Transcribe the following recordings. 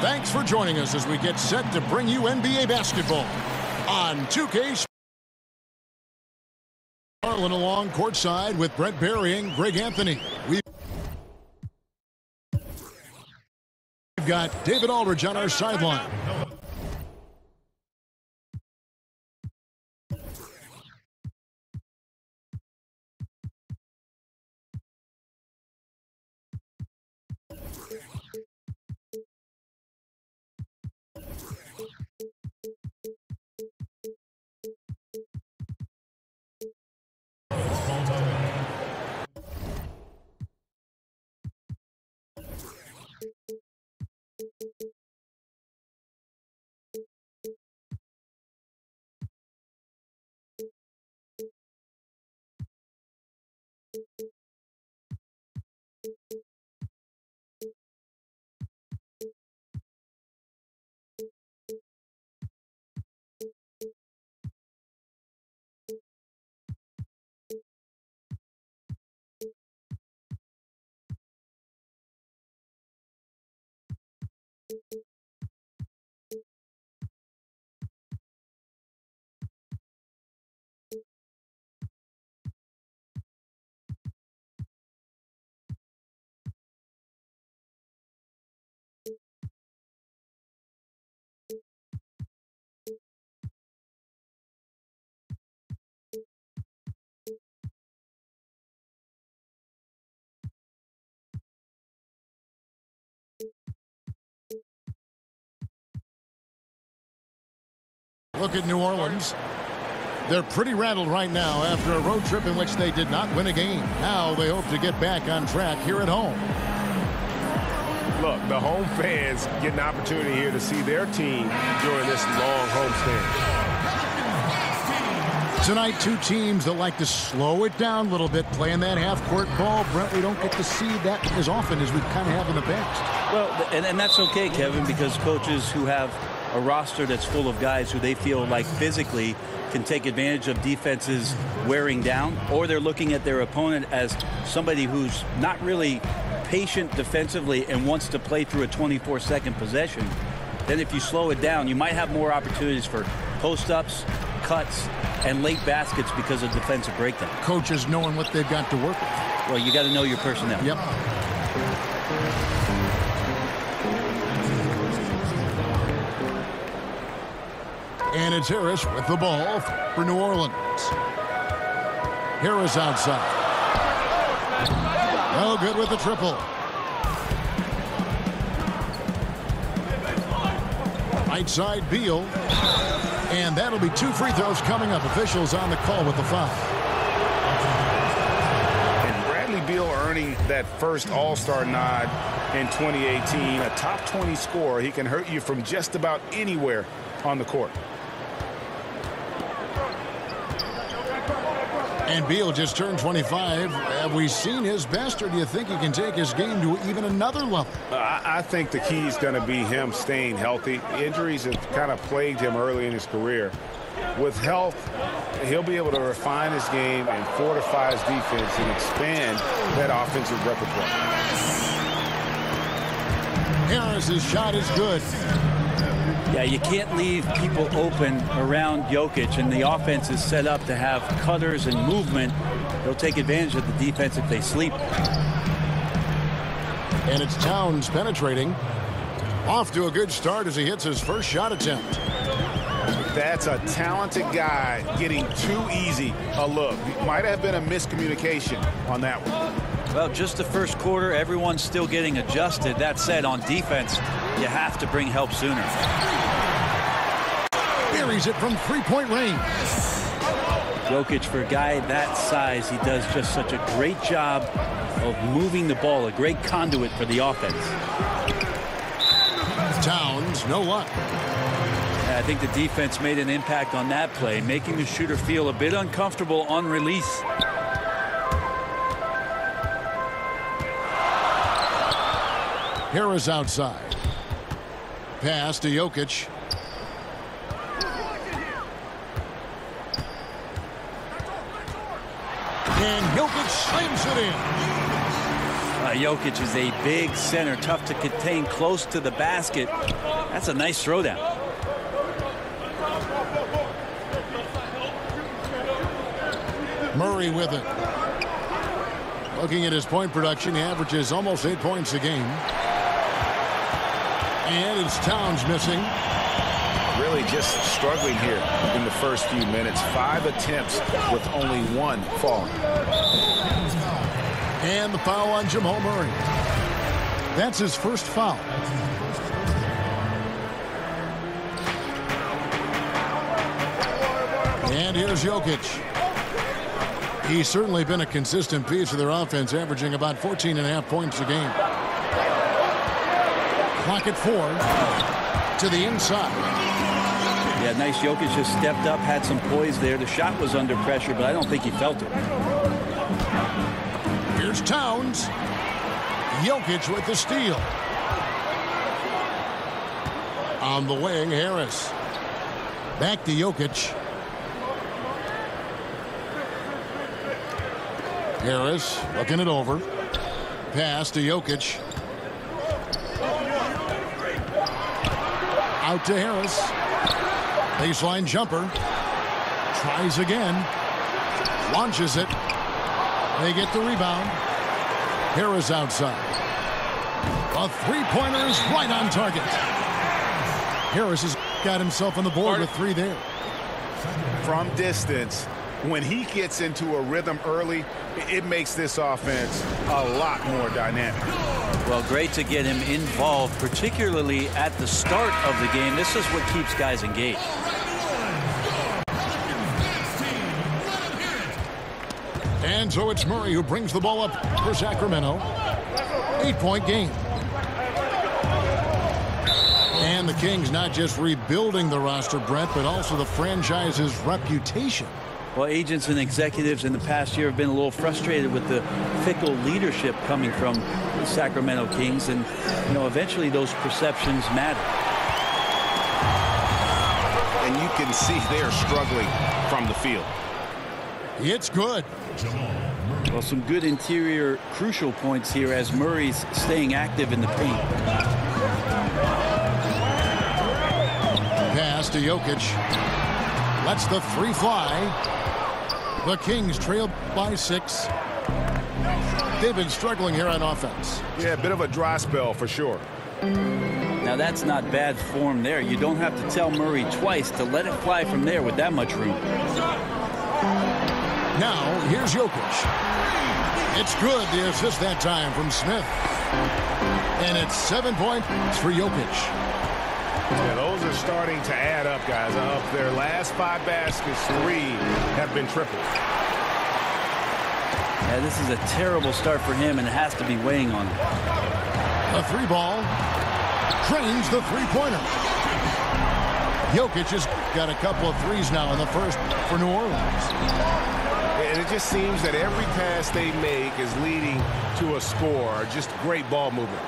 Thanks for joining us as we get set to bring you NBA basketball on 2K. Harlan along courtside with Brent Barry and Greg Anthony. We've got David Aldridge on our sideline. Look at New Orleans. They're pretty rattled right now after a road trip in which they did not win a game. Now they hope to get back on track here at home. Look, the home fans get an opportunity here to see their team during this long homestand. Tonight, two teams that like to slow it down a little bit, playing that half-court ball. Brent, we don't get to see that as often as we kind of have in the past. Well, and that's okay, Kevin, because coaches who have a roster that's full of guys who they feel like physically can take advantage of defenses wearing down, or they're looking at their opponent as somebody who's not really patient defensively and wants to play through a 24-second possession. Then if you slow it down, you might have more opportunities for post-ups, cuts, and late baskets because of defensive breakdown. Coaches knowing what they've got to work with. Well, you got to know your personnel. Yep. And it's Harris with the ball for New Orleans. Harris outside. No good with the triple. Right side, Beal. And that'll be 2 free throws coming up. Officials on the call with the foul. And Bradley Beal earning that first All-Star nod in 2018. A top 20 scorer. He can hurt you from just about anywhere on the court. And Beal just turned 25. Have we seen his best, or do you think he can take his game to even another level? I think the key is going to be him staying healthy. Injuries have kind of plagued him early in his career. With health, he'll be able to refine his game and fortify his defense and expand that offensive repertoire. Harris's shot is good. Yeah, you can't leave people open around Jokic, and the offense is set up to have cutters and movement. They'll take advantage of the defense if they sleep. And it's Towns penetrating. Off to a good start as he hits his first shot attempt. That's a talented guy getting too easy a look. Might have been a miscommunication on that one. Well, just the first quarter, everyone's still getting adjusted. That said, on defense, you have to bring help sooner. Buries it from three-point range. Jokic, for a guy that size, he does just such a great job of moving the ball, a great conduit for the offense. Towns, no luck. I think the defense made an impact on that play, making the shooter feel a bit uncomfortable on release. Harris outside. Pass to Jokic. And Jokic slams it in. Jokic is a big center, tough to contain, close to the basket. That's a nice throwdown. Murray with it. Looking at his point production, he averages almost 8 points a game. And it's Towns missing. Really just struggling here in the first few minutes. 5 attempts with only 1 falling. And the foul on Jamal Murray. That's his first foul. And here's Jokic. He's certainly been a consistent piece of their offense, averaging about 14.5 points a game. Clock at 4 to the inside. Yeah, nice. Jokic just stepped up, had some poise there. The shot was under pressure, but I don't think he felt it. Here's Towns. Jokic with the steal. On the wing, Harris. Back to Jokic. Harris looking it over. Pass to Jokic. Out to Harris. Baseline jumper. Tries again. Launches it. They get the rebound. Harris outside. A three-pointer is right on target. Harris has got himself on the board with 3 there. From distance, when he gets into a rhythm early, it makes this offense a lot more dynamic. Well, great to get him involved, particularly at the start of the game. This is what keeps guys engaged. And so it's Murray who brings the ball up for Sacramento. 8-point game. And the Kings not just rebuilding the roster, Brett, but also the franchise's reputation. Well, agents and executives in the past year have been a little frustrated with the fickle leadership coming from the Sacramento Kings, and eventually those perceptions matter. And you can see they're struggling from the field. It's good. Well, some good interior crucial points here as Murray's staying active in the paint. Pass to Jokic. Lets the 3 fly. The Kings trail by 6. They've been struggling here on offense. Yeah, a bit of a dry spell for sure. Now that's not bad form there. You don't have to tell Murray twice to let it fly from there with that much room. Now here's Jokic. It's good, the assist that time from Smith. And it's 7 points for Jokic. Yeah, those are starting to add up, guys. Of their last 5 baskets, 3 have been tripled. Yeah, this is a terrible start for him, and it has to be weighing on him. The 3 ball trains the 3-pointer. Jokic has got a couple of threes now in the first for New Orleans. And it just seems that every pass they make is leading to a score. Just great ball movement.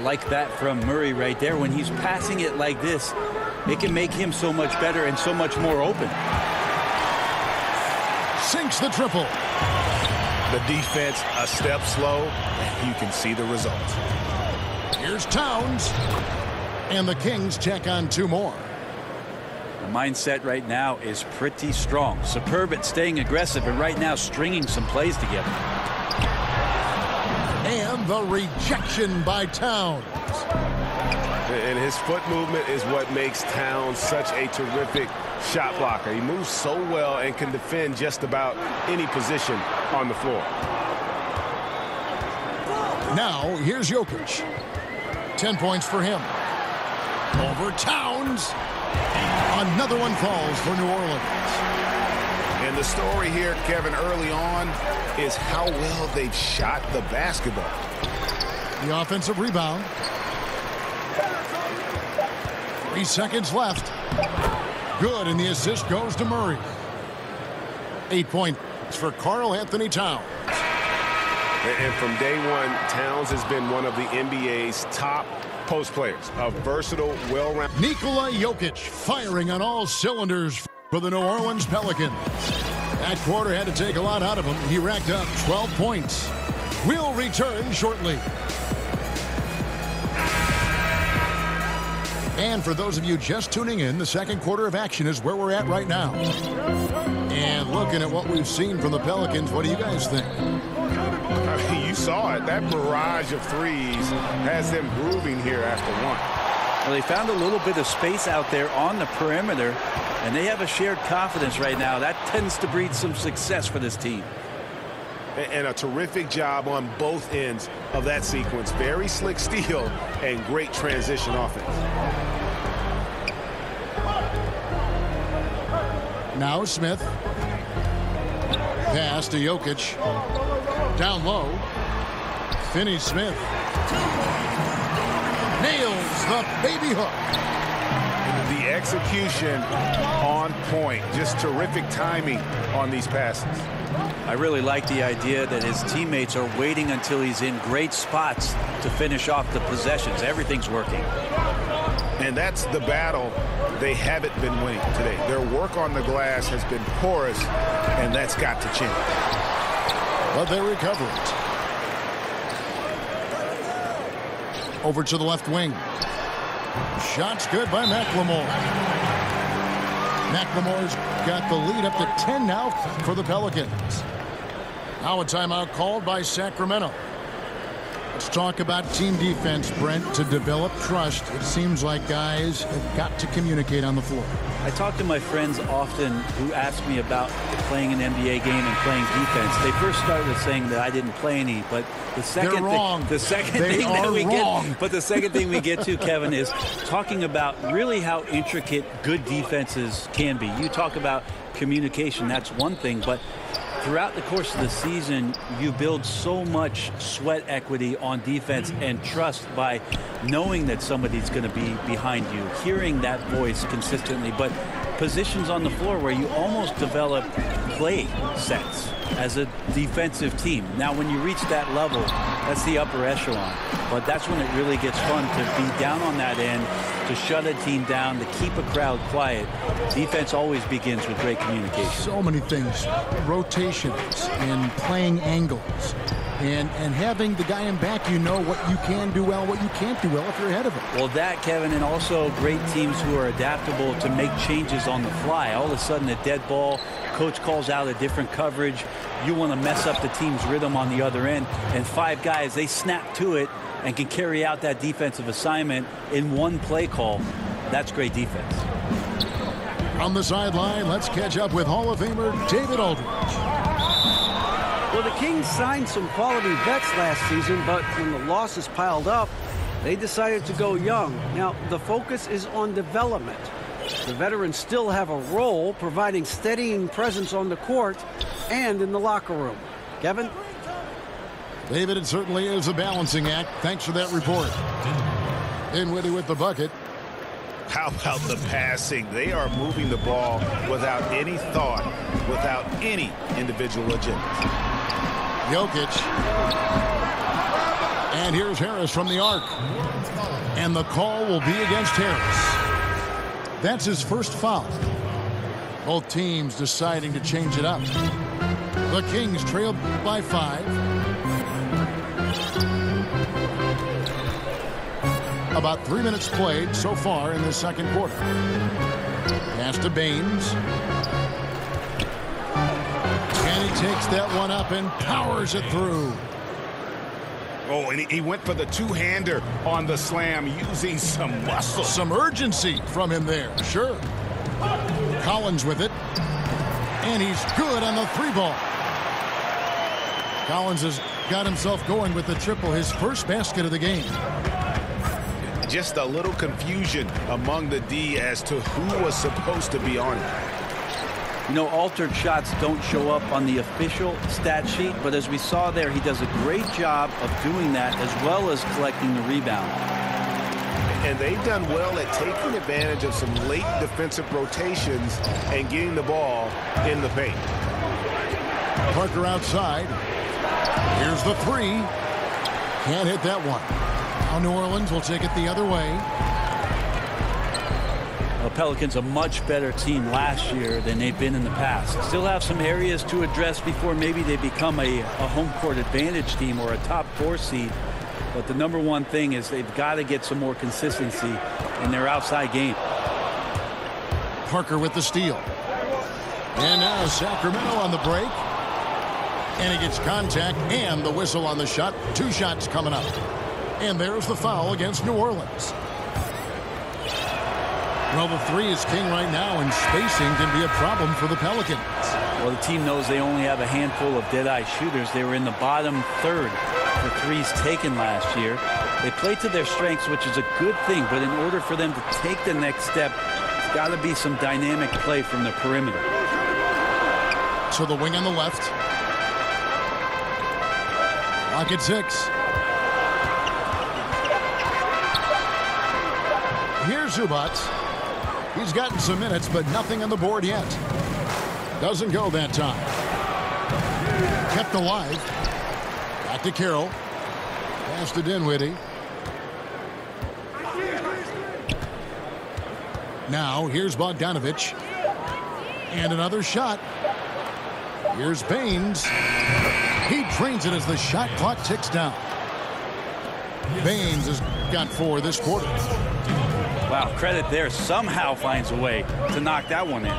Like that from Murray right there. When he's passing it like this, it can make him so much better and so much more open. Sinks the triple. The defense a step slow. You can see the results. Here's Towns. And the Kings check on 2 more. The mindset right now is pretty strong. Superb at staying aggressive, and right now stringing some plays together. And the rejection by Towns. And his foot movement is what makes Towns such a terrific shot blocker. He moves so well and can defend just about any position on the floor. Now, here's Jokic. 10 points for him. Over Towns. Another one falls for New Orleans. And the story here, Kevin, early on is how well they've shot the basketball. The offensive rebound. 3 seconds left. Good, and the assist goes to Murray. 8 points for Karl Anthony Towns. And from day one, Towns has been one of the NBA's top post players. A versatile, well-rounded. Nikola Jokic firing on all cylinders for the New Orleans Pelicans. That quarter had to take a lot out of him. He racked up 12 points. We'll return shortly. And for those of you just tuning in, the second quarter of action is where we're at right now. And looking at what we've seen from the Pelicans, what do you guys think? I mean, you saw it. That barrage of threes has them grooving here after one. Well, they found a little bit of space out there on the perimeter, and they have a shared confidence right now. That tends to breed some success for this team. And a terrific job on both ends of that sequence. Very slick steal and great transition offense. Now Smith. Pass to Jokic. Down low. Finney-Smith. Nails the baby hook. The execution on point. Just terrific timing on these passes. I really like the idea that his teammates are waiting until he's in great spots to finish off the possessions. Everything's working. And that's the battle they haven't been winning today. Their work on the glass has been porous, and that's got to change. But they recover it. Over to the left wing. Shots good by McLemore. McLemore's got the lead up to 10 now for the Pelicans. Now a timeout called by Sacramento. Let's talk about team defense, Brent. To develop trust, it seems like guys have got to communicate on the floor. I talk to my friends often who ask me about playing an NBA game and playing defense. They first started with saying that I didn't play any, but the second thing we get to, Kevin, is talking about really how intricate good defenses can be. You talk about communication, that's one thing, but throughout the course of the season, you build so much sweat equity on defense and trust by knowing that somebody's going to be behind you, hearing that voice consistently, but positions on the floor where you almost develop play sets as a defensive team. Now, when you reach that level, that's the upper echelon, but that's when it really gets fun to be down on that end, to shut a team down, to keep a crowd quiet. Defense always begins with great communication. So many things, rotations and playing angles, and having the guy in back, you know what you can do well, what you can't do well if you're ahead of him. Well, that, Kevin, and also great teams who are adaptable to make changes on the fly. All of a sudden, a dead ball, coach calls out a different coverage. You want to mess up the team's rhythm on the other end, and five guys, they snap to it and can carry out that defensive assignment in one play call. That's great defense. On the sideline, let's catch up with Hall of Famer David Aldridge. Well, the Kings signed some quality vets last season, but when the losses piled up, they decided to go young. Now, the focus is on development. The veterans still have a role providing steadying presence on the court and in the locker room. Kevin? David, it certainly is a balancing act. Thanks for that report. Dinwiddie with the bucket. How about the passing? They are moving the ball without any thought, without any individual agenda. Jokic. And here's Harris from the arc. And the call will be against Harris. That's his first foul. Both teams deciding to change it up. The Kings trail by 5. About 3 minutes played so far in the second quarter. Pass to Baines. And he takes that one up and powers it through. Oh, and he went for the two-hander on the slam using some muscle. Some urgency from him there, sure. Collins with it. And he's good on the 3-ball. Collins has got himself going with the triple, his first basket of the game. Just a little confusion among the D as to who was supposed to be on it. You know, altered shots don't show up on the official stat sheet, but as we saw there, he does a great job of doing that as well as collecting the rebound. And they've done well at taking advantage of some late defensive rotations and getting the ball in the paint. Parker outside. Here's the 3. Can't hit that one. Now New Orleans will take it the other way. Pelicans a much better team last year than they've been in the past. Still have some areas to address before maybe they become a home court advantage team or a top 4 seed. But the number one thing is they've got to get some more consistency in their outside game. Parker with the steal. And now Sacramento on the break. And he gets contact and the whistle on the shot. 2 shots coming up. And there's the foul against New Orleans. Well, the 3 is king right now, and spacing can be a problem for the Pelicans. Well, the team knows they only have a handful of dead-eye shooters. They were in the bottom third for threes taken last year. They play to their strengths, which is a good thing, but in order for them to take the next step, there's got to be some dynamic play from the perimeter. So the wing on the left. Lock at 6. Here's Zubac. He's gotten some minutes, but nothing on the board yet. Doesn't go that time. Kept alive. Back to Carroll. Pass to Dinwiddie. Now here's Bogdanovich. And another shot. Here's Baines. He drains it as the shot clock ticks down. Baines has got 4 this quarter. Wow, credit there. Somehow finds a way to knock that one in.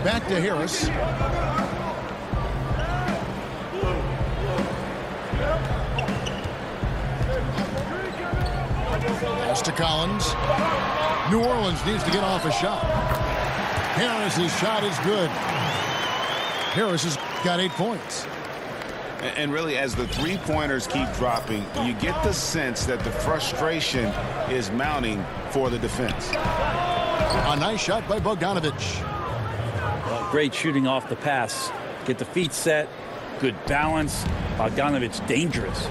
Back to Harris. Pass to Collins. New Orleans needs to get off a shot. Harris's shot is good. Harris has got 8 points. And really, as the three-pointers keep dropping, you get the sense that the frustration is mounting for the defense. A nice shot by Bogdanovich. Well, great shooting off the pass. Get the feet set. Good balance. Bogdanovich dangerous.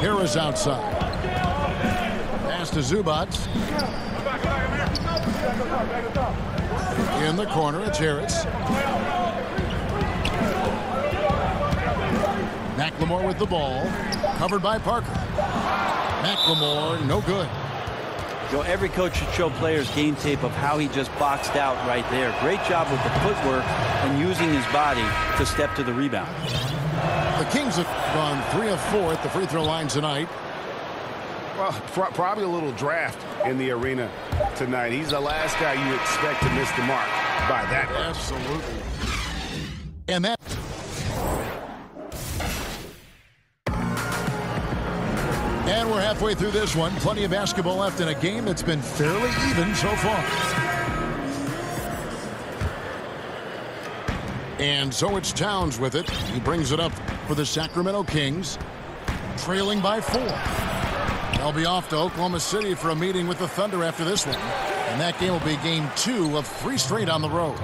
Harris outside. Pass to Zubac. In the corner, it's Harris. McLemore with the ball. Covered by Parker. McLemore, no good. Joe, every coach should show players game tape of how he just boxed out right there. Great job with the footwork and using his body to step to the rebound. The Kings have gone 3 of 4 at the free throw line tonight. Well, probably a little draft in the arena tonight. He's the last guy you expect to miss the mark by that. Absolutely. And that. And we're halfway through this one. Plenty of basketball left in a game that's been fairly even so far. And so it's Towns with it. He brings it up for the Sacramento Kings, trailing by 4. They'll be off to Oklahoma City for a meeting with the Thunder after this one. And that game will be game 2 of 3 straight on the road.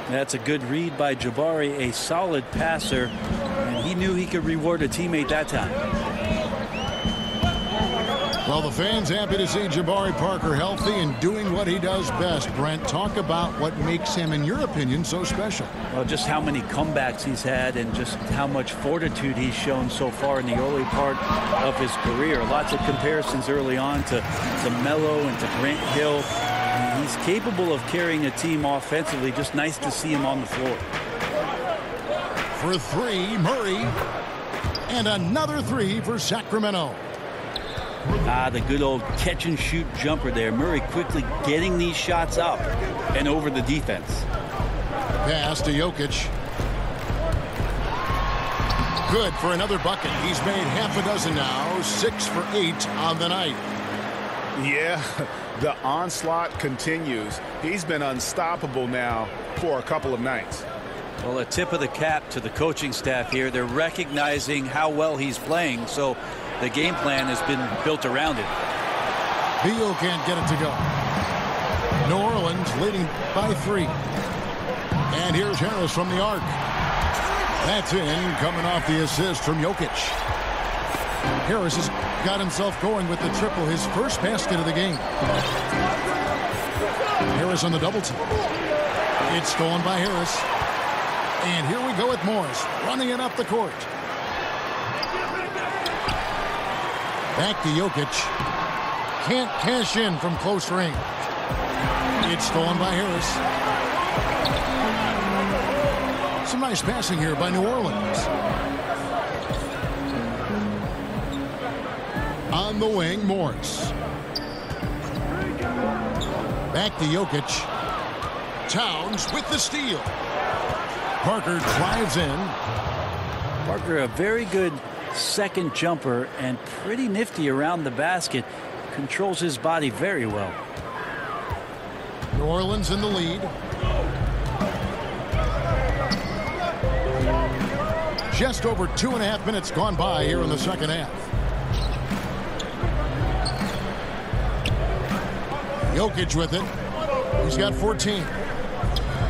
That's a good read by Jabari, a solid passer, and he knew he could reward a teammate that time. Well, the fans happy to see Jabari Parker healthy and doing what he does best. Brent, talk about what makes him, in your opinion, so special. Well, just how many comebacks he's had and just how much fortitude he's shown so far in the early part of his career. Lots of comparisons early on to Melo and to Grant Hill. And he's capable of carrying a team offensively. Just nice to see him on the floor. For 3, Murray. And another 3 for Sacramento. The good old catch-and-shoot jumper there. Murray quickly getting these shots up and over the defense. Pass to Jokic. Good for another bucket. He's made half a dozen now. 6 for 8 on the night. Yeah, the onslaught continues. He's been unstoppable now for a couple of nights. Well, a tip of the cap to the coaching staff here. They're recognizing how well he's playing, so the game plan has been built around it. Beal can't get it to go. New Orleans leading by 3. And here's Harris from the arc. That's in, coming off the assist from Jokic. Harris has got himself going with the triple, his first basket of the game. Harris on the double team. It's stolen by Harris. And here we go with Morris, running it up the court. Back to Jokic. Can't cash in from close range. It's stolen by Harris. Some nice passing here by New Orleans. On the wing, Morris. Back to Jokic. Towns with the steal. Parker drives in. Parker, a very good second jumper and pretty nifty around the basket. Controls his body very well. New Orleans in the lead. Just over 2.5 minutes gone by here in the second half. Jokic with it. He's got 14.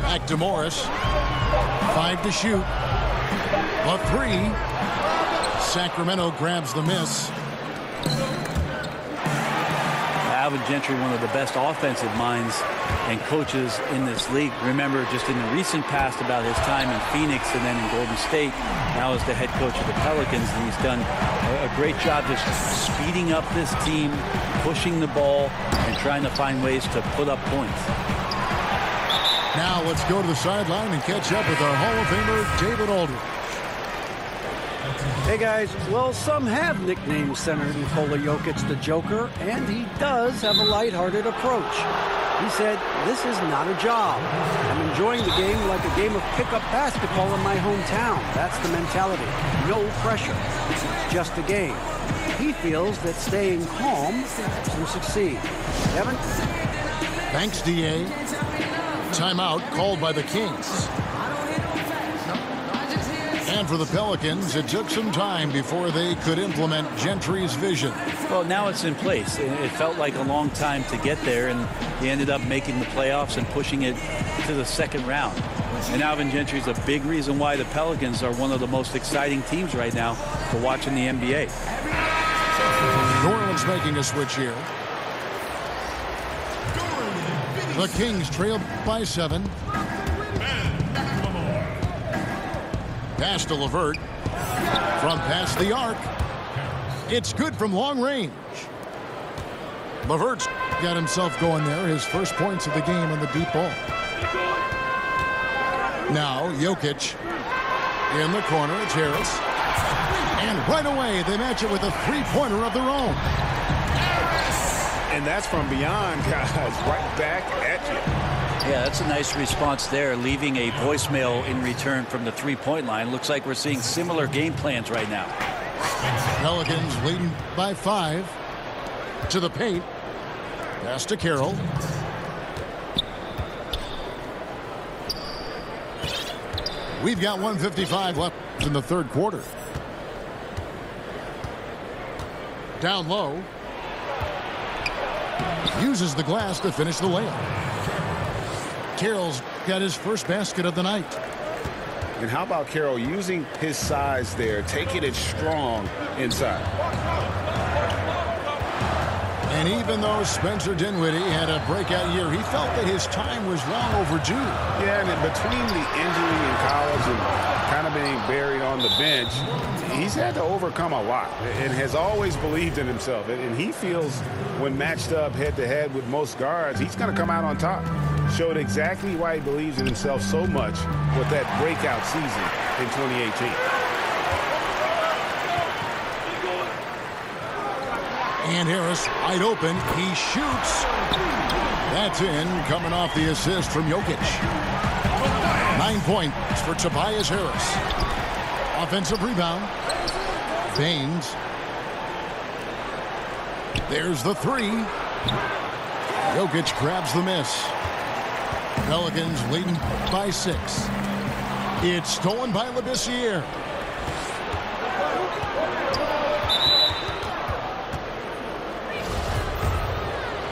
Back to Morris. 5 to shoot. A 3. Sacramento grabs the miss. Alvin Gentry, one of the best offensive minds and coaches in this league. Remember, just in the recent past about his time in Phoenix and then in Golden State. Now as the head coach of the Pelicans, and he's done a great job just speeding up this team, pushing the ball, and trying to find ways to put up points. Now let's go to the sideline and catch up with our Hall of Famer, David Aldridge. Hey guys, well, some have nicknamed center Nikola Jokic the Joker, and he does have a lighthearted approach. He said, "This is not a job. I'm enjoying the game like a game of pickup basketball in my hometown. That's the mentality. No pressure. It's just a game." He feels that staying calm helps him succeed. Kevin? Thanks, D.A. Timeout called by the Kings. And for the Pelicans, it took some time before they could implement Gentry's vision. Well, now it's in place. It felt like a long time to get there, and he ended up making the playoffs and pushing it to the second round. And Alvin Gentry is a big reason why the Pelicans are one of the most exciting teams right now for watching the NBA. New Orleans making a switch here. The Kings trail by 7. Pass to LeVert. From past the arc. It's good from long range. LeVert's got himself going there. His first points of the game on the deep ball. Now Jokic in the corner. It's Harris. And right away they match it with a three-pointer of their own. And that's from beyond, guys. Right back at you. Yeah, that's a nice response there, leaving a voicemail in return from the three-point line. Looks like we're seeing similar game plans right now. Pelicans leading by 5. To the paint. Pass to Carroll. We've got 1:55 left in the third quarter. Down low. Uses the glass to finish the layup. Carroll's got his first basket of the night. And how about Carroll using his size there, taking it strong inside. And even though Spencer Dinwiddie had a breakout year, he felt that his time was long overdue. Yeah, and between the injury in college and kind of being buried on the bench, he's had to overcome a lot and has always believed in himself. And he feels when matched up head-to-head with most guards, he's going to come out on top. Showed exactly why he believes in himself so much with that breakout season in 2018. And Harris wide open. He shoots. That's in, coming off the assist from Jokic. 9 points for Tobias Harris. Offensive rebound. Baines. There's the 3. Jokic grabs the miss. Pelicans leading by 6. It's stolen by Labissiere.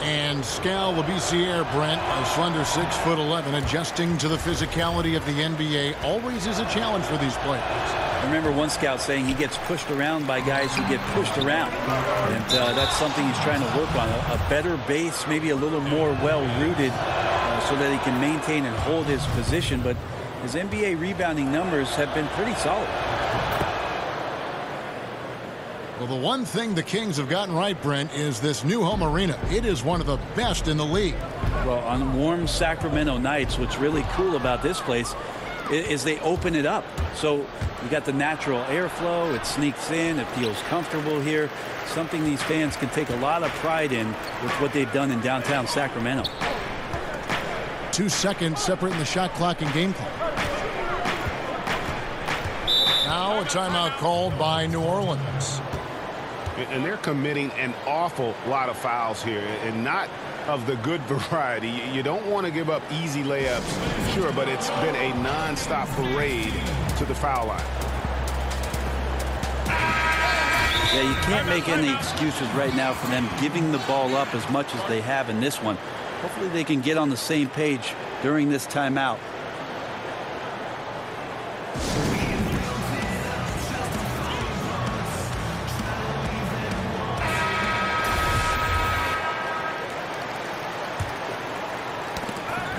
And Skal Labissiere, Brent, a slender 6'11", adjusting to the physicality of the NBA, always is a challenge for these players. I remember one scout saying he gets pushed around by guys who get pushed around. And that's something he's trying to work on. A better base, maybe a little more well-rooted so that he can maintain and hold his position. But his NBA rebounding numbers have been pretty solid. Well, the one thing the Kings have gotten right, Brent, is this new home arena. It is one of the best in the league. Well, on warm Sacramento nights, what's really cool about this place is they open it up. So you got the natural airflow. It sneaks in. It feels comfortable here. Something these fans can take a lot of pride in with what they've done in downtown Sacramento. 2 seconds separating the shot clock and game clock. Now a timeout called by New Orleans. And they're committing an awful lot of fouls here, and not of the good variety. You don't want to give up easy layups, sure, but it's been a non-stop parade to the foul line. Yeah, you can't make any excuses right now for them giving the ball up as much as they have in this one. Hopefully they can get on the same page during this timeout.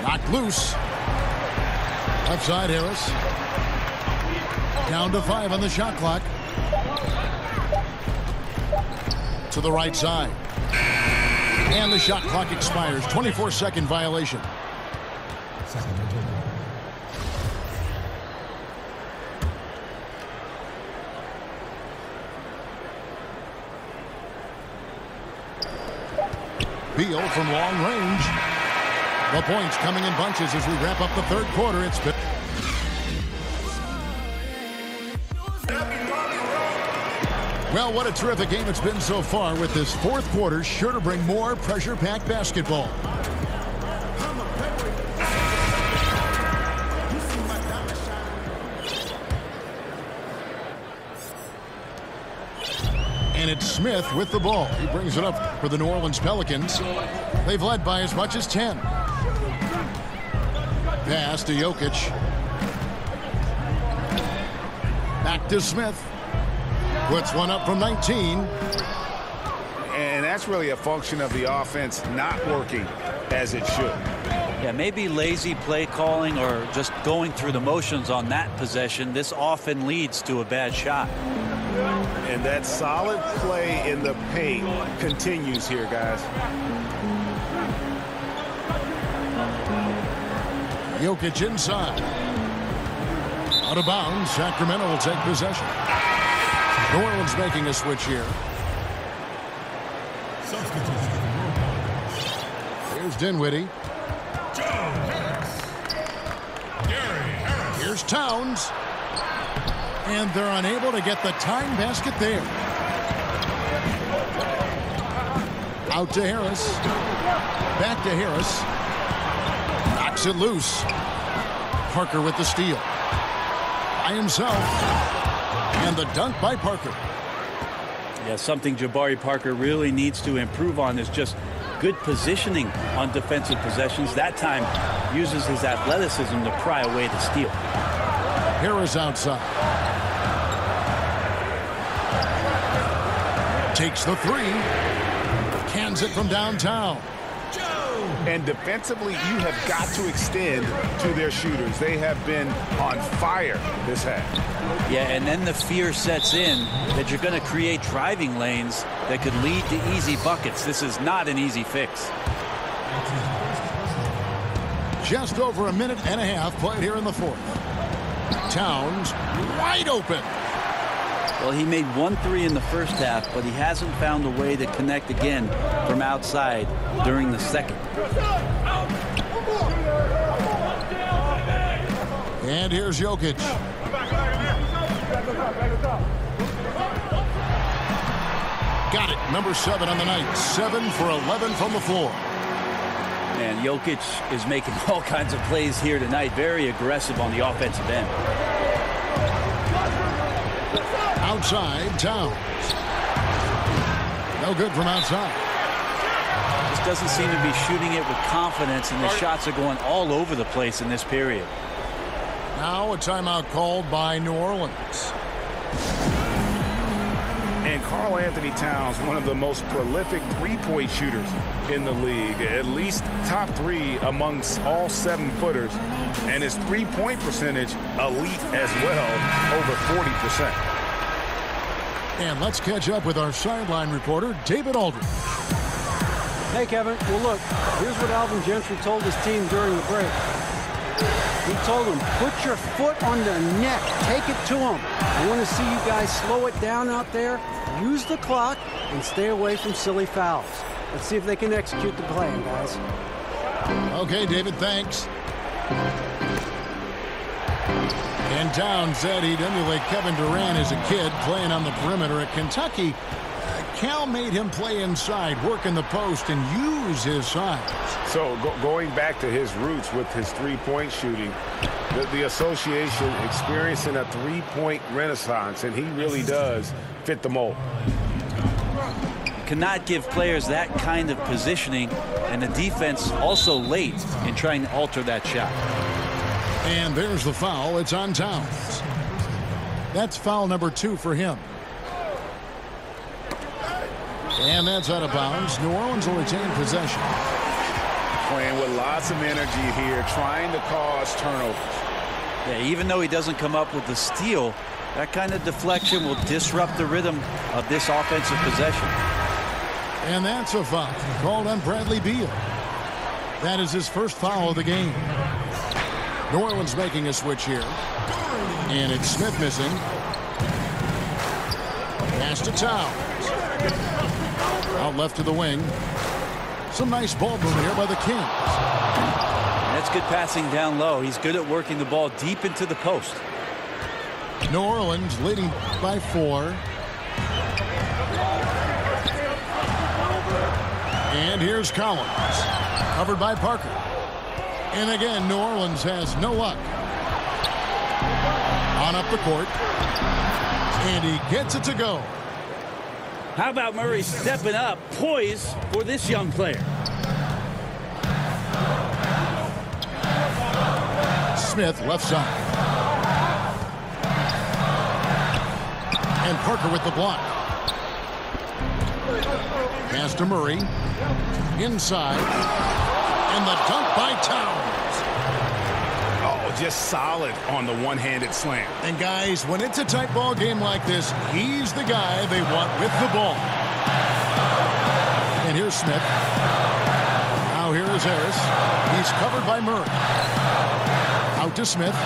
Knocked loose. Left side, Harris. Down to 5 on the shot clock. To the right side. And the shot clock expires. 24-second violation. Beal from long range. The points coming in bunches as we wrap up the third quarter. It's been well, what a terrific game it's been so far, with this fourth quarter sure to bring more pressure-packed basketball. And it's Smith with the ball. He brings it up for the New Orleans Pelicans. They've led by as much as 10. Pass to Jokic. Back to Smith. Puts one up from 19. And that's really a function of the offense not working as it should. Yeah, maybe lazy play calling or just going through the motions on that possession. This often leads to a bad shot. And that solid play in the paint continues here, guys. Jokic inside. Out of bounds. Sacramento will take possession. New Orleans making a switch here. Here's Dinwiddie. Here's Towns. And they're unable to get the time basket there. Out to Harris. Back to Harris. Knocks it loose. Parker with the steal. By himself. And the dunk by Parker. Yeah, something Jabari Parker really needs to improve on is just good positioning on defensive possessions. That time uses his athleticism to pry away the steal. Harris outside. Takes the three. Cans it from downtown. And defensively, you have got to extend to their shooters. They have been on fire this half. Yeah, and then the fear sets in that you're going to create driving lanes that could lead to easy buckets. This is not an easy fix. Just over a minute and a half played here in the fourth. Towns wide open. Well, he made 1 3 in the first half, but he hasn't found a way to connect again from outside during the second. And here's Jokic. Got it. Number 7 on the night. 7 for 11 from the floor. And Jokic is making all kinds of plays here tonight. Very aggressive on the offensive end. Outside, Towns. No good from outside. Just doesn't seem to be shooting it with confidence, and the shots are going all over the place in this period. Now a timeout called by New Orleans. And Karl Anthony Towns, one of the most prolific three-point shooters in the league, at least top 3 amongst all 7-footers, and his three-point percentage elite as well, over 40%. And let's catch up with our sideline reporter, David Aldridge. Hey, Kevin. Well, look, here's what Alvin Gentry told his team during the break. He told them, put your foot on their neck. Take it to them. I want to see you guys slow it down out there, use the clock, and stay away from silly fouls. Let's see if they can execute the plan, guys. Okay, David, thanks. And Towns said he'd emulate Kevin Durant as a kid playing on the perimeter at Kentucky. Cal made him play inside, work in the post, and use his size. So going back to his roots with his three-point shooting, the association experiencing a three-point renaissance, and he really does fit the mold. Cannot give players that kind of positioning, and the defense also late in trying to alter that shot. And there's the foul. It's on Towns. That's foul number 2 for him. And that's out of bounds. New Orleans will retain possession. Playing with lots of energy here, trying to cause turnovers. Yeah, even though he doesn't come up with the steal, that kind of deflection will disrupt the rhythm of this offensive possession. And that's a foul called on Bradley Beal. That is his first foul of the game. New Orleans making a switch here. And it's Smith missing. Pass to Towns. Out left to the wing. Some nice ball movement here by the Kings. That's good passing down low. He's good at working the ball deep into the post. New Orleans leading by 4. And here's Collins. Covered by Parker. And again, New Orleans has no luck. On up the court. And he gets it to go. How about Murray stepping up, poised for this young player? Smith left side. And Parker with the block. Pass to Murray. Inside. And the dunk by Towns. Oh, just solid on the one-handed slam. And guys, when it's a tight ball game like this, he's the guy they want with the ball. And here's Smith. Now here is Harris. He's covered by Murray. Out to Smith.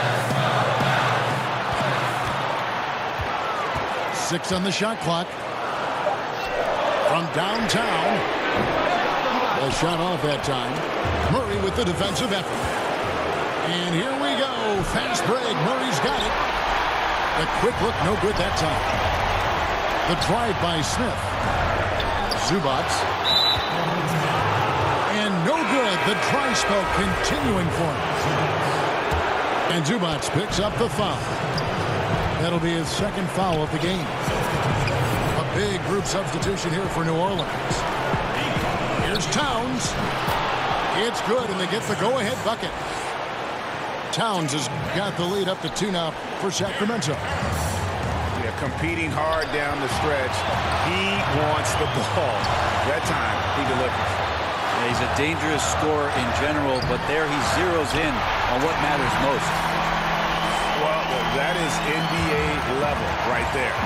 6 on the shot clock. From downtown. Well, shot off that time. Murray with the defensive effort. And here we go. Fast break. Murray's got it. The quick look, no good that time. The drive by Smith. Zubac. And no good. The dry spell continuing for him. And Zubac picks up the foul. That'll be his second foul of the game. A big group substitution here for New Orleans. Here's Towns. It's good, and they get the go-ahead bucket. Towns has got the lead up to 2 now for Sacramento. Yeah, competing hard down the stretch. He wants the ball. That time, he delivers. Yeah, he's a dangerous scorer in general, but there he zeroes in on what matters most. Well, that is NBA level right there.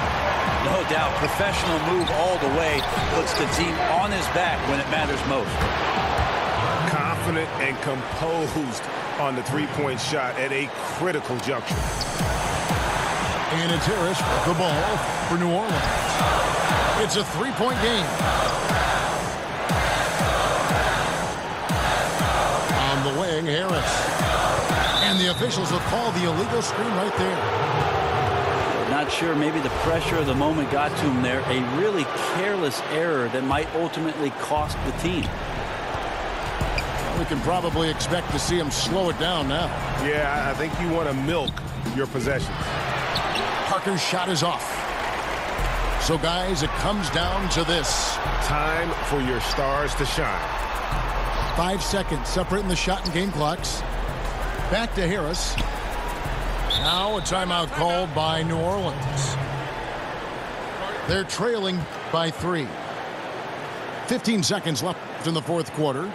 No doubt, professional move all the way, puts the team on his back when it matters most. Confident and composed on the three-point shot at a critical juncture. And it's Harris with the ball for New Orleans. It's a 3-point game. On the wing, Harris. And the officials will call the illegal screen right there. Not sure, maybe the pressure of the moment got to him there. A really careless error that might ultimately cost the team. We can probably expect to see him slow it down now. Yeah, I think you want to milk your possessions. Parker's shot is off. So, guys, it comes down to this. Time for your stars to shine. 5 seconds separating the shot and game clocks. Back to Harris. Now a timeout called by New Orleans. They're trailing by 3. 15 seconds left in the fourth quarter.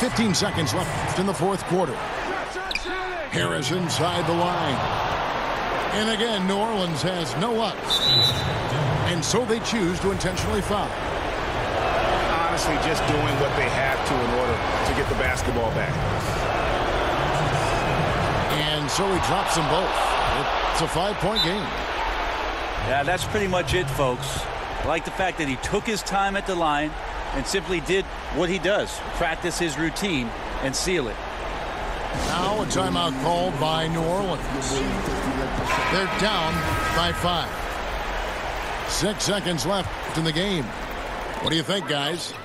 15 seconds left in the fourth quarter. Harris inside the line. And again, New Orleans has no luck. And so they choose to intentionally foul. Honestly, just doing what they have to in order to get the basketball back. And so he drops them both. It's a 5-point game. Yeah, that's pretty much it, folks. I like the fact that he took his time at the line and simply did what he does, practice his routine and seal it. Now a timeout called by New Orleans. They're down by 5. 6 seconds left in the game. What do you think, guys?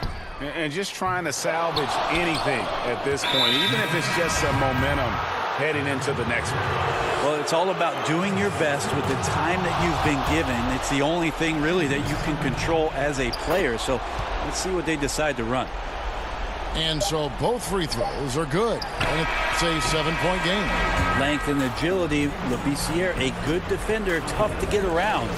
And just trying to salvage anything at this point, even if it's just some momentum heading into the next one. Well, it's all about doing your best with the time that you've been given. It's the only thing really that you can control as a player. So let's see what they decide to run. And so both free throws are good. And it's a 7-point game. Length and agility. Labissiere, a good defender, tough to get around.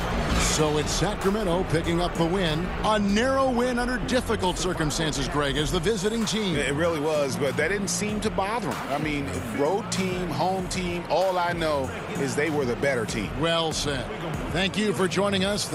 So it's Sacramento picking up the win. A narrow win under difficult circumstances, Greg, as the visiting team. It really was, but that didn't seem to bother them. I mean, road team, home team, all I know is they were the better team. Well said. Thank you for joining us.